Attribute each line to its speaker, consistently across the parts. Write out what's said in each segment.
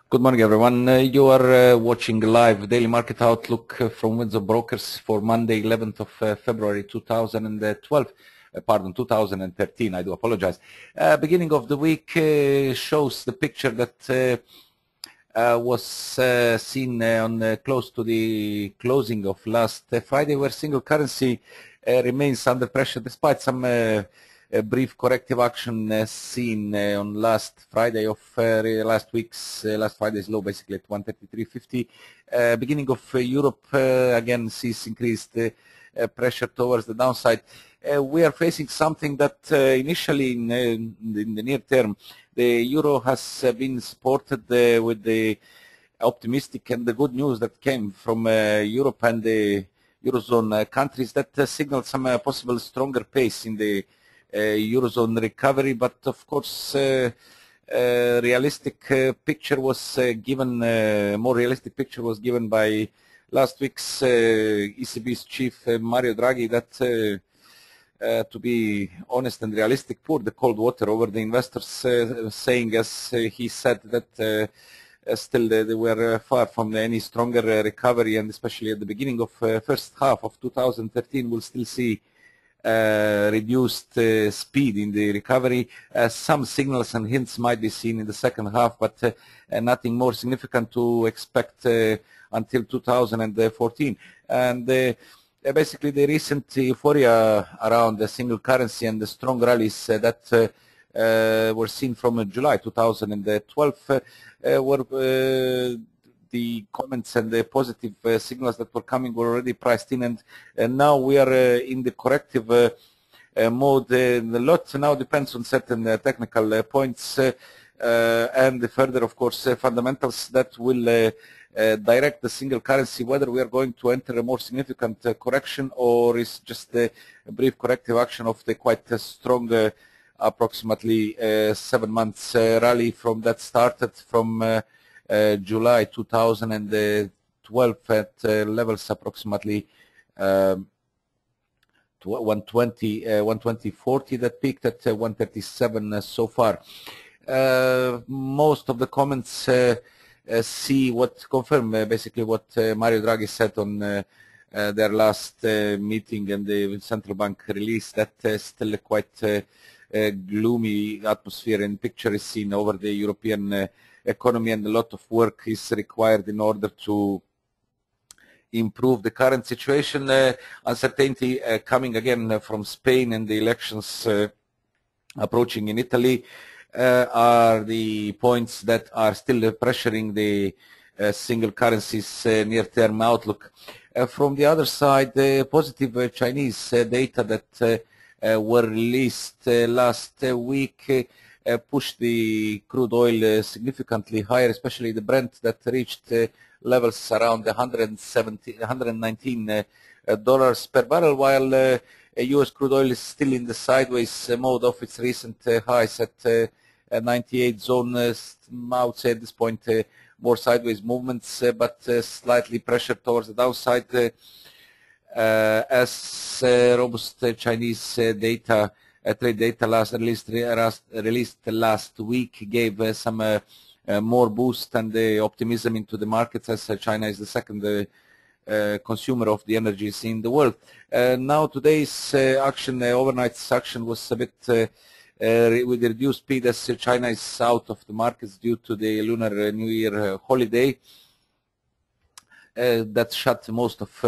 Speaker 1: Good morning, everyone. You are watching live Daily Market Outlook from Windsor Brokers for Monday, 11th of February 2012. 2013. I do apologize. Beginning of the week shows the picture that was seen on close to the closing of last Friday, where single currency remains under pressure despite some a brief corrective action seen on last Friday of last Friday's low, basically at 133.50. Beginning of Europe again sees increased pressure towards the downside. We are facing something that initially in the near term, the euro has been supported with the optimistic and the good news that came from Europe and the Eurozone countries that signaled some possible stronger pace in the Eurozone recovery, but of course realistic picture was given, more realistic picture was given by last week's ECB's chief Mario Draghi that to be honest and realistic, poured the cold water over the investors, saying, as he said, that still they were far from any stronger recovery, and especially at the beginning of first half of 2013 we'll still see reduced speed in the recovery. Some signals and hints might be seen in the second half, but nothing more significant to expect until 2014. And basically the recent euphoria around the single currency and the strong rallies that were seen from July 2012 were the comments and the positive signals that were coming were already priced in, and now we are in the corrective mode. A lot now depends on certain technical points and further, of course, fundamentals that will direct the single currency, whether we are going to enter a more significant correction or is just a brief corrective action of the quite strong approximately 7 months rally from that started from July 2012 at levels approximately 120.40 that peaked at 137 so far. Most of the comments confirm basically what Mario Draghi said on their last meeting and the central bank release, that still quite gloomy atmosphere and picture is seen over the European economy, and a lot of work is required in order to improve the current situation. Uncertainty coming again from Spain and the elections approaching in Italy are the points that are still pressuring the single currency's near-term outlook. From the other side, the positive Chinese data that were released last week pushed the crude oil significantly higher, especially the Brent that reached levels around $119 per barrel, while US crude oil is still in the sideways mode of its recent highs at 98 zone. I would say at this point more sideways movements, but slightly pressured towards the downside as robust Chinese data trade data released last week gave some more boost and optimism into the markets, as China is the second consumer of the energies in the world. Now today's action, overnight's action, was a bit with reduced speed as China is out of the markets due to the Lunar New Year holiday that shut most of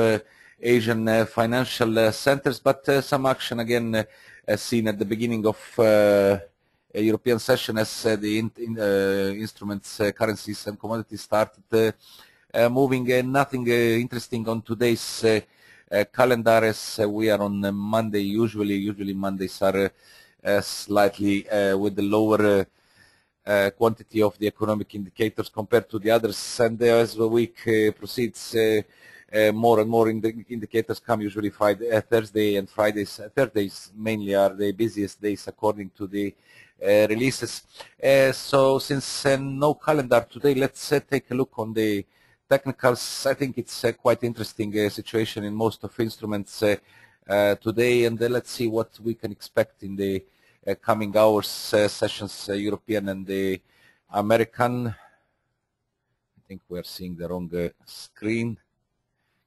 Speaker 1: Asian financial centers, but some action again seen at the beginning of a European session as the instruments, currencies and commodities started moving. Nothing interesting on today's calendar, as we are on Monday. Usually Mondays are slightly with the lower quantity of the economic indicators compared to the others, and as the week proceeds, more and more indicators come. Usually Friday, Thursday and Fridays. Thursdays mainly are the busiest days according to the releases. So since no calendar today, let's take a look on the technicals. I think it's quite interesting situation in most of instruments today, and let's see what we can expect in the coming hours sessions, European and the American. think we are seeing the wrong screen.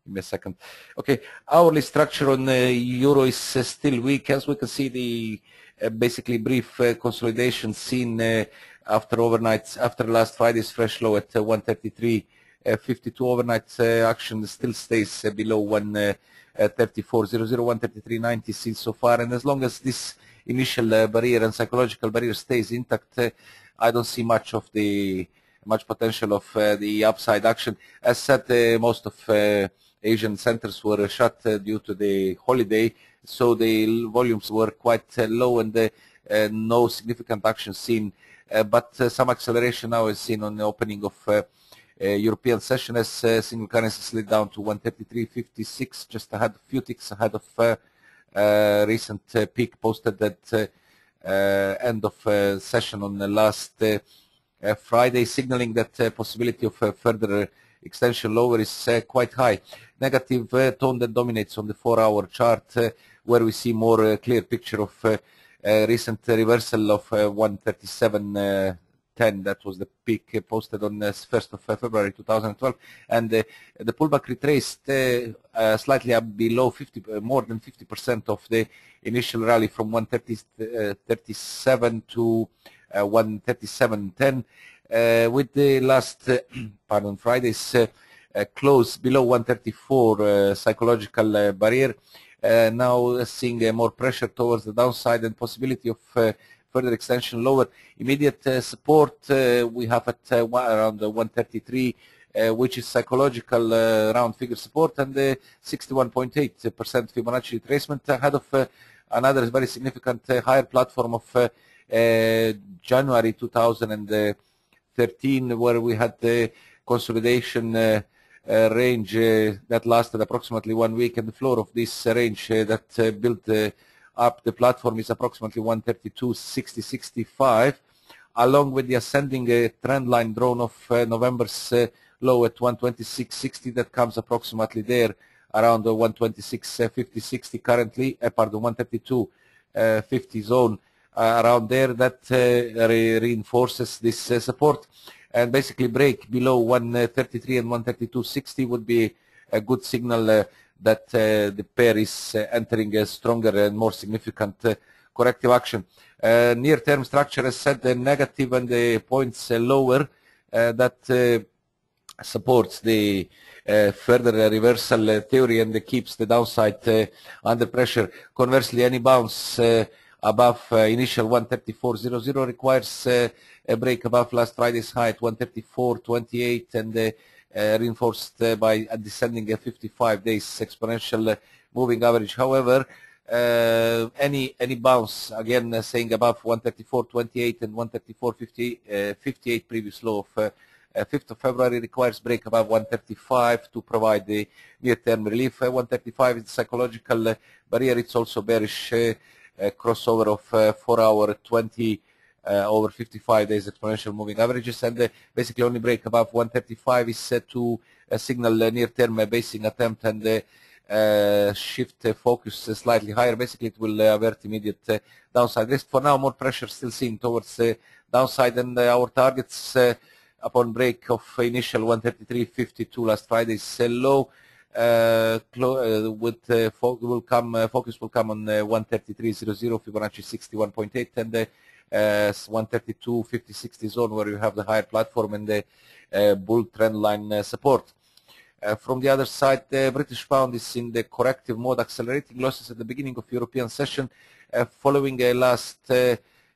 Speaker 1: Give me a second. Okay, hourly structure on euro is still weak, as we can see the basically brief consolidation seen after last Friday's fresh low at 133.52. Overnight action still stays below 134.00, 133.90 seen so far, and as long as this initial barrier and psychological barrier stays intact, I don't see much potential of the upside action. As said, most of Asian centers were shut due to the holiday, so the volumes were quite low, and no significant action seen. But some acceleration now is seen on the opening of European session, as single currency slid down to 133.56, just a few ticks ahead of recent peak posted at end of session on the last Friday, signaling that possibility of further extension lower is quite high. Negative tone that dominates on the 4-hour chart, where we see more clear picture of recent reversal of 137.10. That was the peak posted on 1st of February 2012, and the pullback retraced slightly up below more than 50% of the initial rally from 137 to 137.10, with the last Friday's close below 134 psychological barrier. Now seeing more pressure towards the downside and possibility of further extension lower. Immediate support we have at around 133, which is psychological round figure support, and 61.8% Fibonacci retracement ahead of another very significant higher platform of January 2013, where we had the consolidation range that lasted approximately 1 week, and the floor of this range that built up the platform is approximately 132.60-65, along with the ascending trend line drawn of November's low at 126.60 that comes approximately there around the 126.50-60 currently, 132.50 zone around there, that reinforces this support, and basically break below 133 and 132.60 would be a good signal that the pair is entering a stronger and more significant corrective action. Near-term structure has set the negative and the points lower, that supports the further reversal theory and keeps the downside under pressure. Conversely, any bounce above initial 134.00 requires a break above last Friday's high at 134.28, and reinforced by a descending 55 days exponential moving average. However, any bounce, again saying above 134.28 and 134.58 previous low of 5th of February, requires break above 135 to provide the near-term relief. 135 is the psychological barrier. It's also bearish crossover of 4-hour 20 over 55 days exponential moving averages, and basically only break above 135 is set to signal near-term basing attempt, and shift focus slightly higher. Basically, it will avert immediate downside risk. For now, more pressure still seen towards downside, and our targets upon break of initial 133.52 last Friday's low, focus will come on 133.00, Fibonacci 61.8, and 132.50-60 zone, where you have the higher platform and the bull trend line support. From the other side, the British pound is in the corrective mode, accelerating losses at the beginning of European session, following last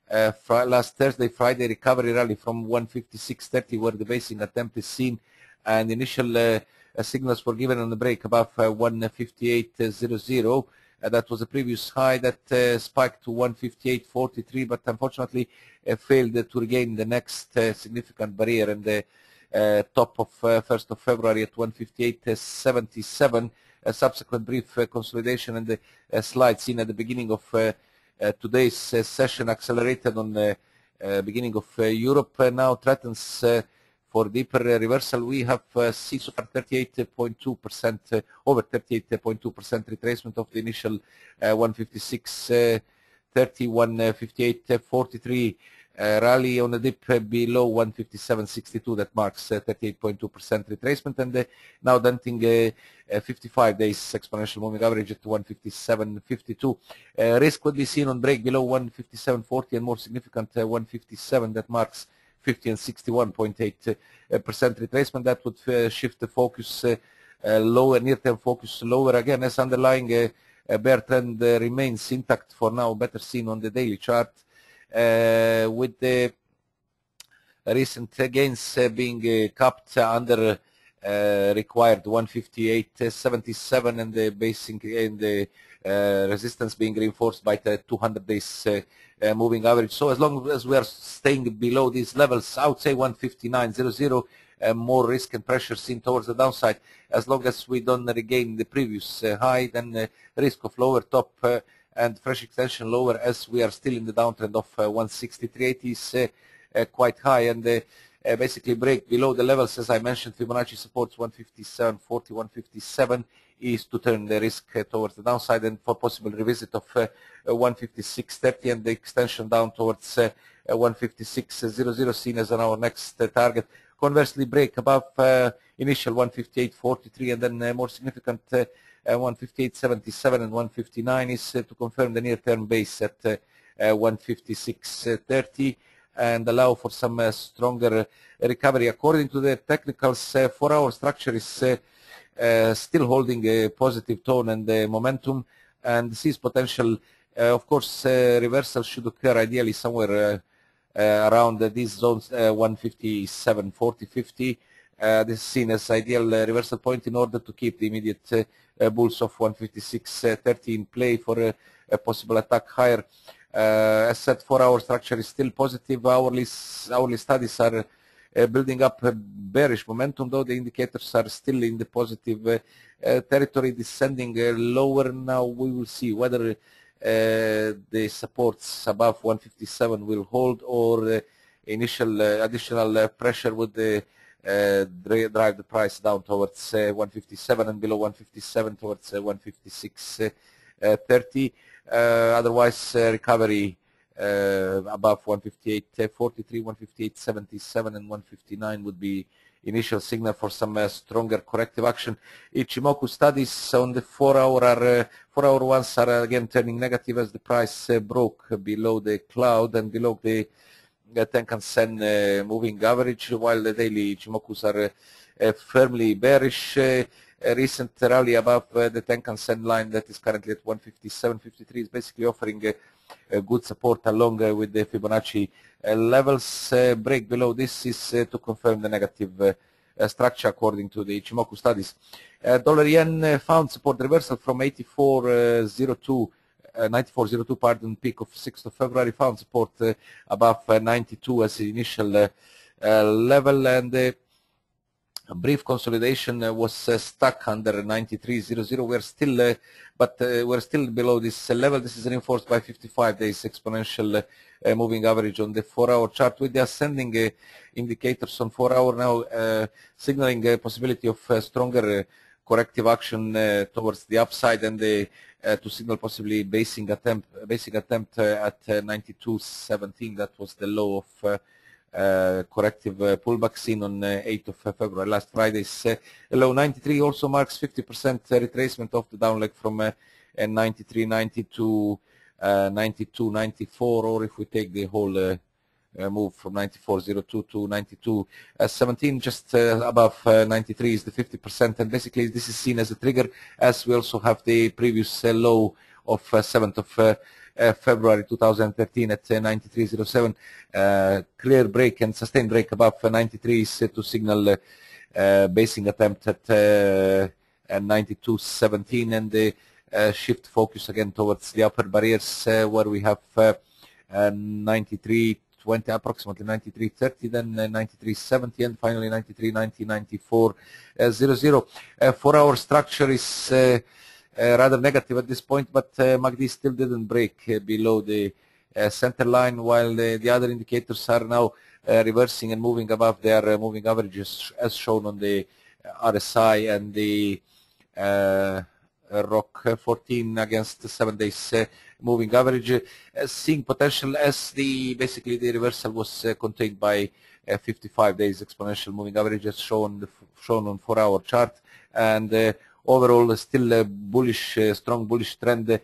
Speaker 1: Thursday, Friday recovery rally from 156.30, where the basing attempt is seen, and initial signals were given on the break above 158.00. That was a previous high that spiked to 158.43, but unfortunately failed to regain the next significant barrier, and the top of 1st of February at 158.77. A subsequent brief consolidation and the slide seen at the beginning of today's session accelerated on the beginning of Europe, now threatens for deeper reversal. We have seen so far 38.2%, over 38.2% retracement of the initial 156.30, 158.43 rally on a dip below 157.62 that marks 38.2% retracement, and now denting 55 days exponential moving average at 157.52. Risk would be seen on break below 157.40 and more significant 157 that marks 50 and 61.8% retracement. That would shift the focus lower, near-term focus lower again, as underlying bear trend remains intact for now, better seen on the daily chart, with the recent gains being capped under required 158.77 and the basic and the resistance being reinforced by the 200 days moving average. So as long as we are staying below these levels, I would say 159.00, more risk and pressure seen towards the downside. As long as we don't regain the previous high, then risk of lower top and fresh extension lower, as we are still in the downtrend of 163.80 is quite high, and basically break below the levels, as I mentioned, Fibonacci supports 157.40, 157 is to turn the risk towards the downside, and for possible revisit of 156.30 and the extension down towards 156.00 seen as our next target. Conversely, break above initial 158.43 and then more significant 158.77 and 159 is to confirm the near-term base at 156.30 and allow for some stronger recovery. According to the technicals, 4-hour structure is still holding a positive tone and momentum, and sees potential. Of course, reversal should occur ideally somewhere around these zones, 157, 40, 50. This is seen as ideal reversal point in order to keep the immediate bulls of 156.30 in play for a possible attack higher. As said, 4-hour structure is still positive. Hourly studies are building up a bearish momentum, though the indicators are still in the positive territory, descending lower. Now we will see whether the supports above 157 will hold, or initial additional pressure would drive the price down towards 157 and below 157 towards 156.30. Otherwise, recovery above 158.43, 158.77 and 159 would be initial signal for some stronger corrective action. Ichimoku studies on the 4-hour ones are again turning negative as the price broke below the cloud and below the Tenkan Sen moving average, while the daily Ichimokus are firmly bearish. A recent rally above the Tenkan Sen line that is currently at 157.53 is basically offering a good support along with the Fibonacci levels. Break below this is to confirm the negative structure according to the Ichimoku studies. Dollar yen found support reversal from 94.02 pardon, peak of 6th of February, found support above 92 as the initial level, and a brief consolidation was stuck under 93.00. We're still, we're still below this level. This is reinforced by 55 days exponential moving average on the 4-hour chart, with the ascending indicators on 4-hour now signaling a possibility of stronger corrective action towards the upside, and to signal possibly basing attempt at 92.17. That was the low of corrective pullback seen on 8th of February, last Friday's low. 93 also marks 50% retracement of the down leg from 93.90 to 92.94, or if we take the whole move from 94.02 to 92.17, just above 93 is the 50%, and basically this is seen as a trigger, as we also have the previous low of 7th of February 2013 at 93.07. Clear break and sustained break above 93 is to signal basing attempt at 92.17, and the shift focus again towards the upper barriers where we have 93.20, approximately 93.30, then 93.70, and finally 93.90, 94.00. 4-hour structure is rather negative at this point, but MACD still didn't break below the center line, while the other indicators are now reversing and moving above their moving averages, as shown on the RSI and the ROC 14 against the 7 days moving average, seeing potential as basically the reversal was contained by 55 days exponential moving average as shown on 4-hour chart, and overall still a bullish, strong bullish trend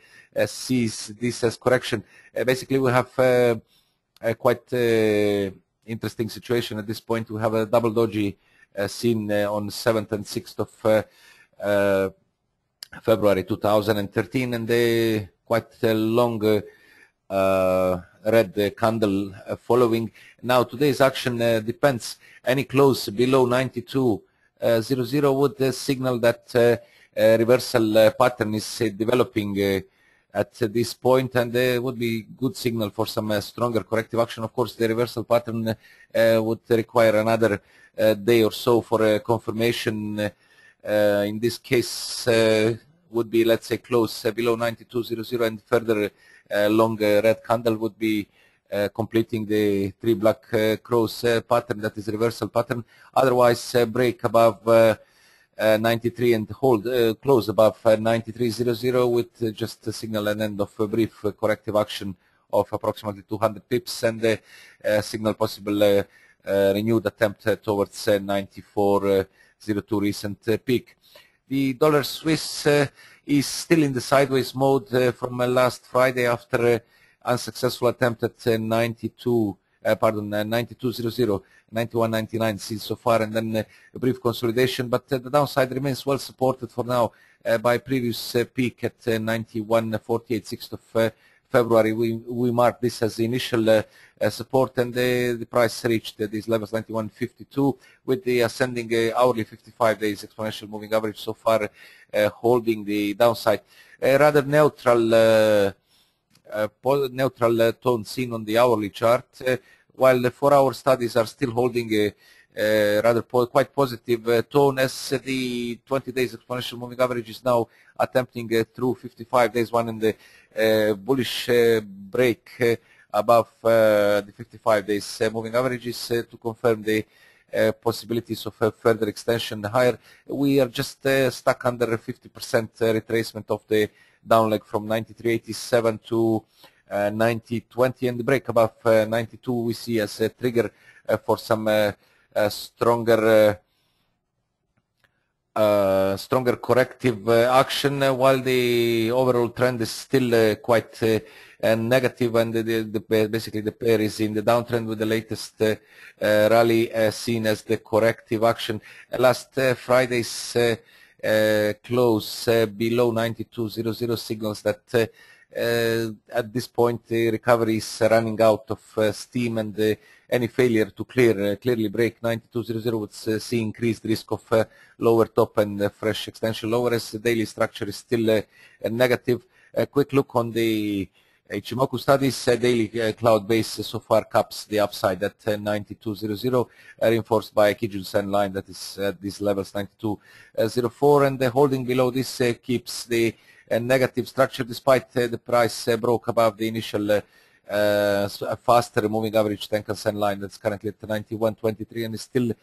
Speaker 1: sees this as correction. Basically we have a quite interesting situation at this point. We have a double doji seen on 7th and 6th of February 2013, and a quite long red candle following. Now today's action depends. Any close below 92.00 would signal that reversal pattern is developing at this point, and would be good signal for some stronger corrective action. Of course, the reversal pattern would require another day or so for confirmation. In this case, would be, let's say, close below 92.00, and further long red candle would be completing the 3 black crows pattern, that is reversal pattern. Otherwise, break above 93 and hold close above 93.00 with just a signal an end of a brief corrective action of approximately 200 pips, and signal possible renewed attempt towards 94.02 recent peak. The dollar Swiss is still in the sideways mode from last Friday after unsuccessful attempt at 92.00, 91.99 seen so far, and then a brief consolidation, but the downside remains well supported for now by previous peak at 91.48, 6th of February. We marked this as the initial support, and the price reached these levels 91.52 with the ascending hourly 55 days exponential moving average so far holding the downside. Rather neutral tone seen on the hourly chart, while the 4-hour studies are still holding a rather quite positive tone, as the 20 days exponential moving average is now attempting through 55 days one, and the bullish break above the 55 days moving averages to confirm the possibilities of a further extension higher. We are just stuck under 50% retracement of the down leg from 93.87 to 90.20, and the break above 92 we see as a trigger for some stronger corrective action, while the overall trend is still quite negative, and basically the pair is in the downtrend with the latest rally seen as the corrective action. Last Friday's close below 92.00 signals that at this point the recovery is running out of steam, and any failure to clearly break 92.00 would see increased risk of lower top and fresh extension lower, as the daily structure is still negative. A quick look on the Ichimoku studies, daily cloud base so far caps the upside at 92.00, reinforced by a Kijun-sen line that is at these levels 92.04, and the holding below this keeps the negative structure despite the price broke above the initial faster moving average Tenkan-sen line that's currently at 91.23 and is still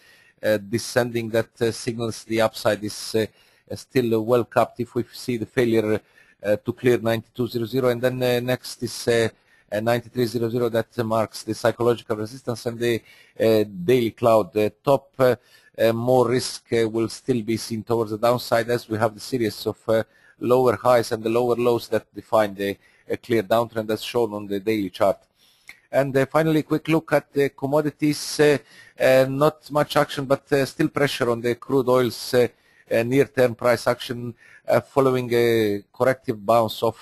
Speaker 1: descending. That signals the upside is still well capped if we see the failure to clear 92.00, and then next is 93.00 that marks the psychological resistance, and the daily cloud top. More risk will still be seen towards the downside, as we have the series of lower highs and the lower lows that define the clear downtrend as shown on the daily chart. And finally, quick look at the commodities. Not much action, but still pressure on the crude oil's near-term price action following a corrective bounce of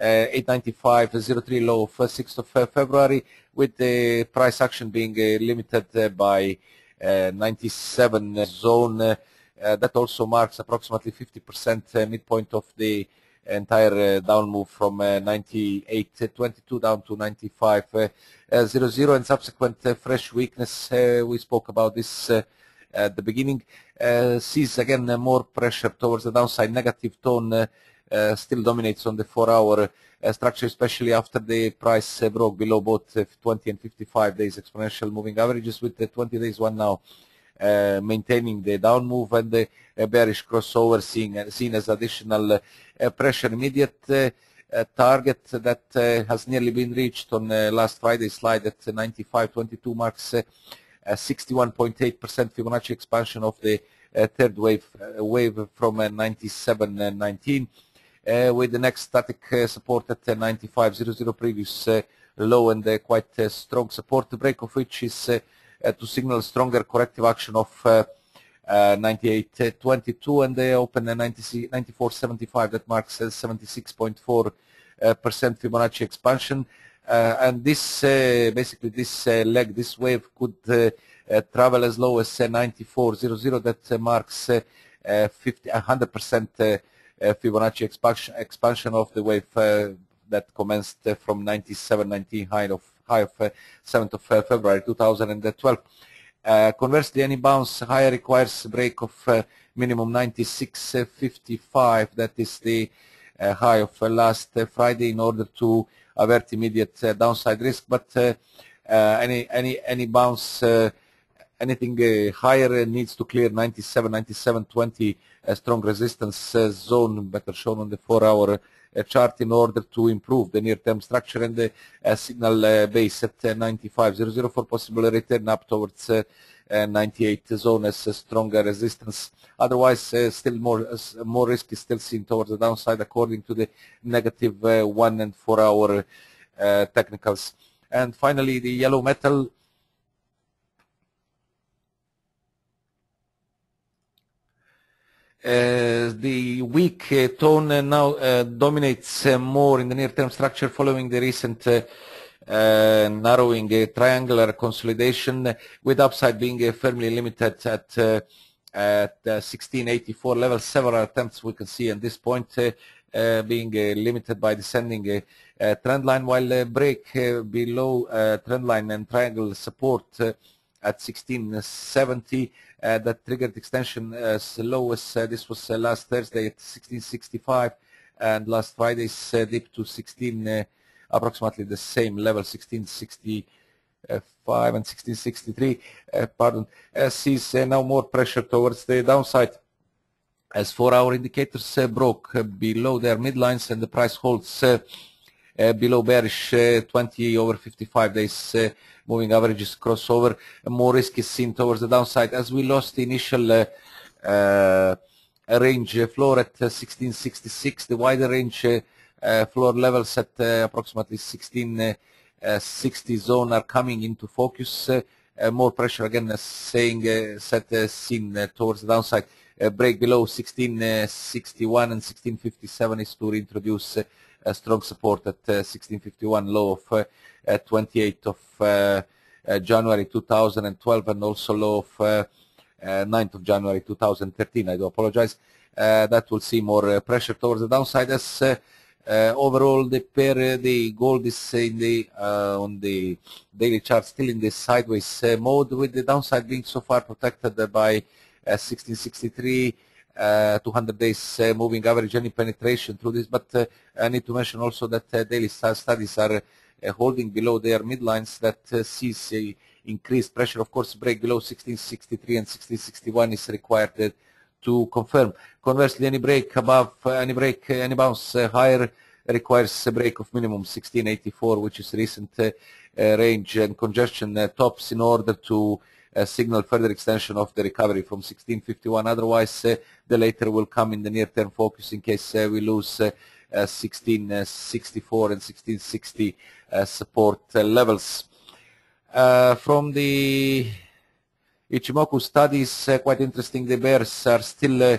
Speaker 1: 895.03 low of 6th of February, with the price action being limited by 97 zone. That also marks approximately 50% midpoint of the entire down move from 98.22 down to 95.00, and subsequent fresh weakness. We spoke about this at the beginning. Sees again more pressure towards the downside. Negative tone still dominates on the 4-hour structure, especially after the price broke below both 20 and 55 days exponential moving averages, with the 20 days one now maintaining the down move, and the bearish crossover seen as additional pressure. Immediate target that has nearly been reached on last Friday's slide at 95.22 marks 61.8% Fibonacci expansion of the third wave from 97.19 with the next static support at 95.00 previous low and quite strong support, the break of which is to signal stronger corrective action of 98.22 and they open 94.75 that marks 76.4% Fibonacci expansion and this basically this leg, this wave could travel as low as 94.00 that marks 100% Fibonacci expansion of the wave that commenced from 97.19 high of 7th of February 2012. Conversely, any bounce higher requires a break of minimum 96.55. That is the high of last Friday in order to avert immediate downside risk. But any bounce, anything higher needs to clear 97.20 strong resistance zone, better shown on the 4-hour chart, in order to improve the near-term structure and the signal base at 95.00 for possible return up towards 98 zone as a stronger resistance. Otherwise, still more risk is still seen towards the downside according to the negative 1 and 4-hour technicals. And finally, the yellow metal. The weak tone now dominates more in the near-term structure following the recent narrowing triangular consolidation, with upside being firmly limited at 1684 level. Several attempts we can see at this point being limited by descending trend line, while break below trend line and triangle support at 1670 that triggered extension as low as this was last Thursday at 1665 and last Friday's dip to 16 approximately the same level, 1665 and 1663 sees now more pressure towards the downside as 4-hour indicators broke below their midlines and the price holds below bearish 20 over 55 days moving averages crossover. More risk is seen towards the downside as we lost the initial range floor at 1666. The wider range floor levels at approximately 1660 zone are coming into focus. More pressure again seen towards the downside. Break below 1661 and 1657 is to reintroduce a strong support at 1651 low of 28th of January 2012 and also low of 9th of January 2013. I do apologize. That will see more pressure towards the downside as overall the pair, the gold is in the on the daily chart still in this sideways mode, with the downside being so far protected by 1663 200 days moving average. Any penetration through this, but I need to mention also that daily studies are holding below their midlines that sees increased pressure. Of course, break below 1663 and 1661 is required to confirm. Conversely, any break above, any bounce higher requires a break of minimum 1684, which is recent range and congestion tops, in order to signal further extension of the recovery from 1651. Otherwise, the later will come in the near-term focus in case we lose 1664 and 1660 support levels. From the Ichimoku studies, quite interesting. The bears are still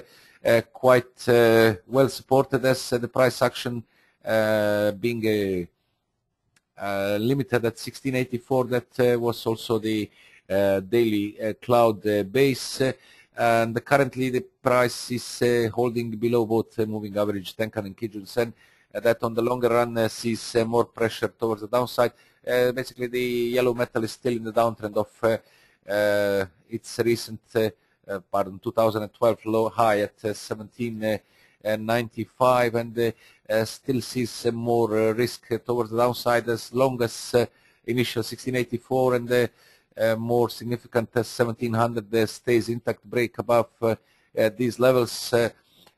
Speaker 1: quite well supported as the price action being limited at 1684. That was also the daily cloud base, and currently the price is holding below both moving average Tenkan and Kijun Sen. That on the longer run sees more pressure towards the downside. Basically, the yellow metal is still in the downtrend of its recent 2012 low high at 1795, and still sees more risk towards the downside as long as initial 1684 and more significant 1700 stays intact. Break above these levels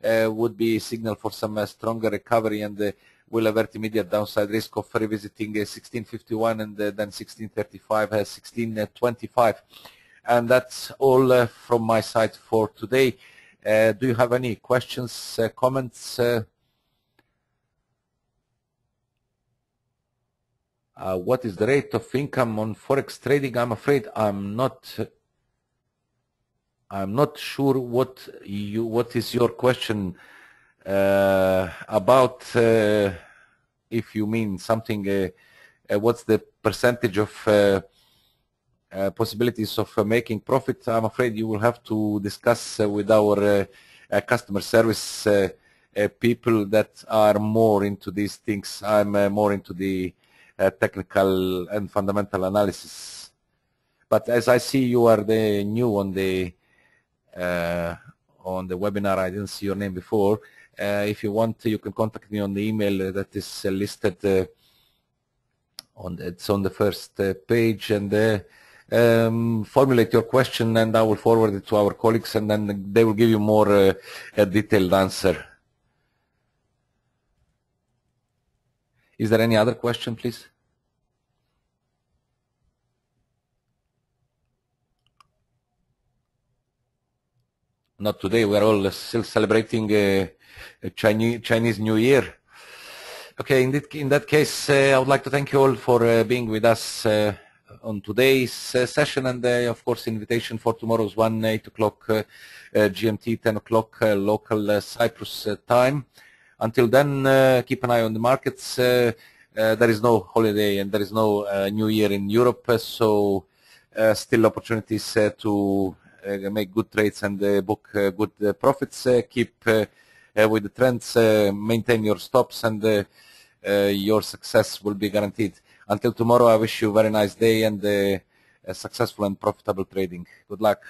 Speaker 1: would be a signal for some stronger recovery, and will avert immediate downside risk of revisiting 1651 and then 1635, 1625. And that's all from my side for today. Do you have any questions, comments? What is the rate of income on Forex trading? I'm afraid I'm not sure what is your question about. If you mean something, what's the percentage of possibilities of making profit? I'm afraid you will have to discuss with our customer service people that are more into these things. I'm more into the technical and fundamental analysis. But as I see you are the new on the webinar, I didn't see your name before. If you want, you can contact me on the email that is listed it's on the first page, and formulate your question, and I will forward it to our colleagues, and then they will give you more a detailed answer. Is there any other question, please? Not today. We are all still celebrating Chinese New Year. Okay, in that case, I would like to thank you all for being with us on today's session, and of course, invitation for tomorrow's one, 8 o'clock GMT, 10 o'clock local Cyprus time. Until then, keep an eye on the markets. There is no holiday and there is no New Year in Europe, so still opportunities to make good trades and book good profits. Keep with the trends, maintain your stops, and your success will be guaranteed. Until tomorrow, I wish you a very nice day and successful and profitable trading. Good luck.